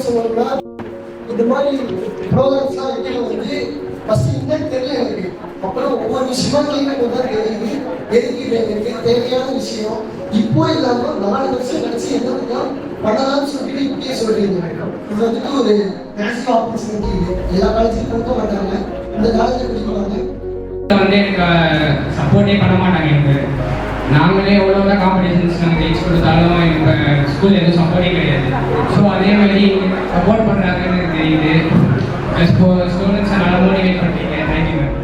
சொல்லணும்னா இந்த மாதிரி ப்ரோக்ராம்ஸ்லாம் வெளியில வந்து ஃபர்ஸ்ட் என்னன்னு தெரியல எனக்கு. அப்புறம் ஒவ்வொரு விஷயமா கேட்கும் தான் தெரியுது எதுக்கு எனக்கு தேவையான விஷயம். இப்போ இல்லாம 4 வருஷம் கழிச்சு என்ன பண்ணலாம்னு சொல்லிட்டு இப்படியே சொல்றீங்க. இது வந்துட்டு ஒரு மேசிவ் ஆப்பர்ச்சுனிட்டி. எல்லா காலேஜும் கொடுக்க மாட்டாங்க, இந்த காலேஜில் கொடுக்குறாங்க. வந்து எனக்கு சப்போர்ட்டே பண்ண மாட்டாங்க. எனக்கு நாங்களே எவ்வளோதான் காம்படிஷன்ஸ் நாங்கள் ஜெயிச்சு கொடுத்தாலும் எங்கள் ஸ்கூலில் எதுவும் சப்போர்ட்டே கிடையாது. ஸோ அதே மாதிரி சப்போர்ட் பண்ணுறாங்கன்னு எனக்கு தெரியுது. ஸ்டூடெண்ட்ஸை நல்லா மோட்டிவேட் பண்ணுறீங்க. Thank you ma'am.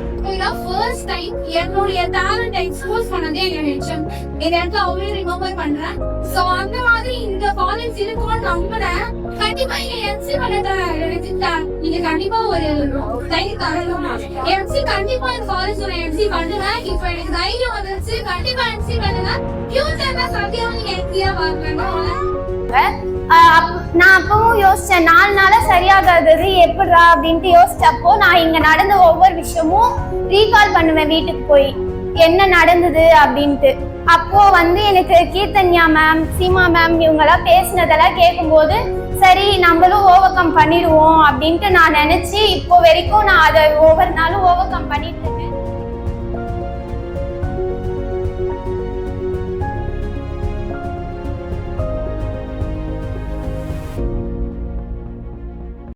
ஃபர்ஸ்ட் டைம் என்னுடைய டேலண்ட் எக்ஸ்போஸ் பண்ணதே எங்க ஹெச்எம். இதை எனக்கு அவ்வளோ ரிமெம்பர் பண்றேன். ஸோ அந்த மாதிரி இந்த காலேஜ் இருக்கும்னு நம்பினேன். கண்டிப்பா இங்க எம்சி பண்ண நினைச்சுட்டேன். நீங்க கண்டிப்பா ஒரு தைரியம் தரணும். எம்சி கண்டிப்பா இந்த காலேஜ் ஒரு எம்சி பண்ணுவேன். இப்ப எனக்கு தைரியம் வந்துருச்சு. கண்டிப்பா எம்சி பண்ணுங்க. ஃபியூச்சர்ல சத்தியம் நீங்க எம்சியா வரணும். நான் அப்பவும் யோசிச்சேன், 4 நாளா சரியாகாதது எப்படிரா அப்படின்ட்டு யோசிச்சப்போ நான் இங்க நடந்த ஒவ்வொரு விஷயமும் ரீகால் பண்ணுவேன் வீட்டுக்கு போய் என்ன நடந்தது அப்படின்ட்டு. அப்போ வந்து எனக்கு கீர்த்தன்யா மேம், சீமா மேம் இவங்கெல்லாம் பேசினதெல்லாம் கேட்கும்போது சரி நம்மளும் ஓவர் கம் பண்ணிடுவோம் அப்படின்ட்டு நான் நினைச்சு இப்போ வரைக்கும் நான் அதை ஒவ்வொரு நாளும் ஓவர் கம் பண்ணிட்டு